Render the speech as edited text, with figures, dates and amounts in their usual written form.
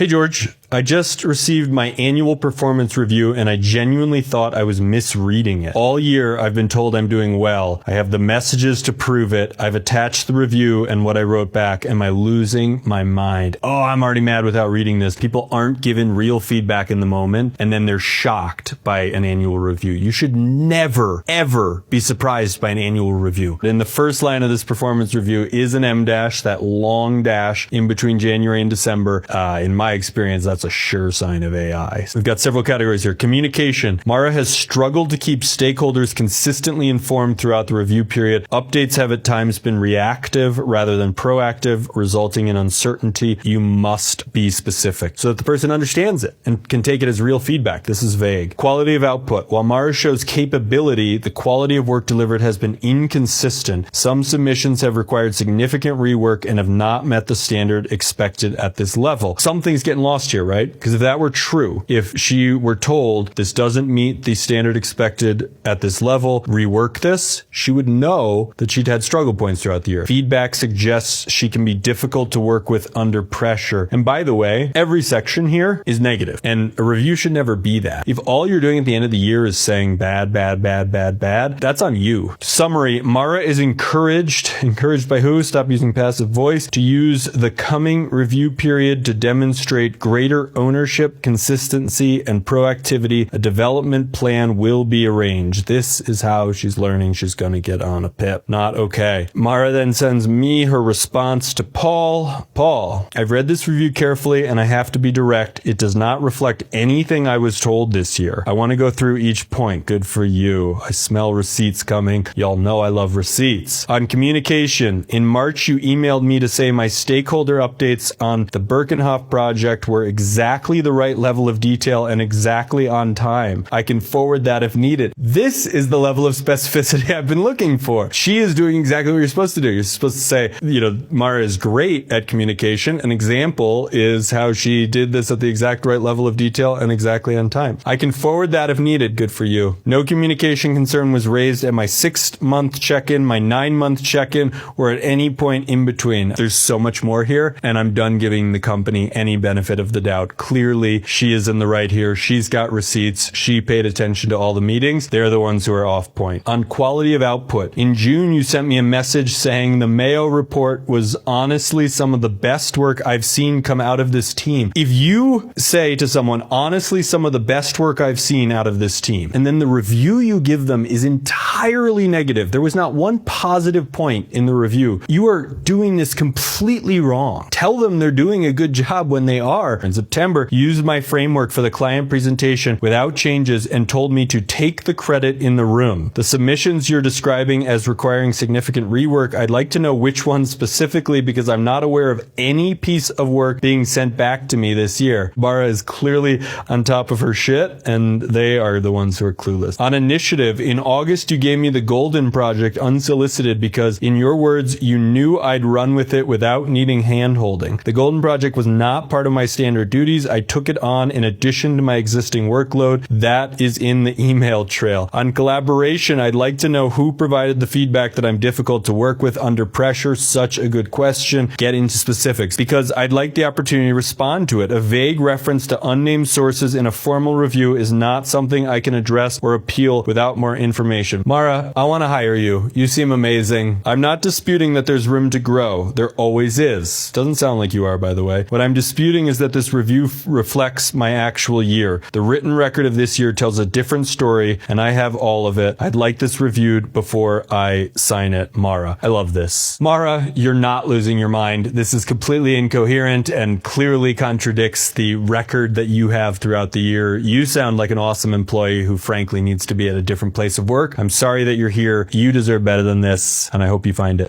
Hey George, I just received my annual performance review and I genuinely thought I was misreading it. All year I've been told I'm doing well. I have the messages to prove it. I've attached the review and what I wrote back. Am I losing my mind? Oh, I'm already mad without reading this. People aren't given real feedback in the moment and then they're shocked by an annual review. You should never, ever be surprised by an annual review. In the first line of this performance review is an M dash, that long dash in between January and December. In my experience, that's a sure sign of AI. So we've got several categories here. Communication. Mara has struggled to keep stakeholders consistently informed throughout the review period. Updates have at times been reactive rather than proactive, resulting in uncertainty. You must be specific so that the person understands it and can take it as real feedback. This is vague. Quality of output. While Mara shows capability, the quality of work delivered has been inconsistent. Some submissions have required significant rework and have not met the standard expected at this level. Something's getting lost here, right? Because if that were true, if she were told this doesn't meet the standard expected at this level, rework this, she would know that she'd had struggle points throughout the year. Feedback suggests she can be difficult to work with under pressure. And by the way, every section here is negative, and a review should never be that. If all you're doing at the end of the year is saying bad, that's on you. Summary, Mara is encouraged by who? Stop using passive voice. To use the coming review period to demonstrate greater ownership, consistency, and proactivity. A development plan will be arranged. This is how she's learning she's going to get on a PIP. Not okay. Mara then sends me her response to Paul. Paul, I've read this review carefully and I have to be direct. It does not reflect anything I was told this year. I want to go through each point. Good for you. I smell receipts coming. Y'all know I love receipts. On communication, in March you emailed me to say my stakeholder updates on the Birkenhoff project were exactly the right level of detail and exactly on time. I can forward that if needed. This is the level of specificity I've been looking for. She is doing exactly what you're supposed to do. You're supposed to say, Mara is great at communication. An example is how she did this at the exact right level of detail and exactly on time. I can forward that if needed. Good for you. No communication concern was raised at my 6-month check-in, my 9-month check-in, or at any point in between. There's so much more here, and I'm done giving the company any benefit of the doubt. Clearly, she is in the right here. She's got receipts. She paid attention to all the meetings. They're the ones who are off point. On quality of output, in June, you sent me a message saying the Mayo report was honestly some of the best work I've seen come out of this team. If you say to someone, honestly, some of the best work I've seen out of this team, and then the review you give them is entirely negative, there was not one positive point in the review, you are doing this completely wrong. Tell them they're doing a good job when they are. In September, you used my framework for the client presentation without changes and told me to take the credit in the room. The submissions you're describing as requiring significant rework, I'd like to know which ones specifically because I'm not aware of any piece of work being sent back to me this year. Mara is clearly on top of her shit, and they are the ones who are clueless. On initiative, in August, you gave me the Golden Project unsolicited because, in your words, you knew I'd run with it without needing hand-holding. The Golden Project was not part of my standard duties. I took it on in addition to my existing workload. That is in the email trail. On collaboration, I'd like to know who provided the feedback that I'm difficult to work with under pressure. Such a good question. Get into specifics because I'd like the opportunity to respond to it. A vague reference to unnamed sources in a formal review is not something I can address or appeal without more information. Mara, I want to hire you. You seem amazing. I'm not disputing that there's room to grow. There always is. Doesn't sound like you are, by the way. What I'm disputing is that this review reflects my actual year. The written record of this year tells a different story, and I have all of it. I'd like this reviewed before I sign it. Mara. I love this. Mara, you're not losing your mind. This is completely incoherent and clearly contradicts the record that you have throughout the year. You sound like an awesome employee who frankly needs to be at a different place of work. I'm sorry that you're here. You deserve better than this, and I hope you find it.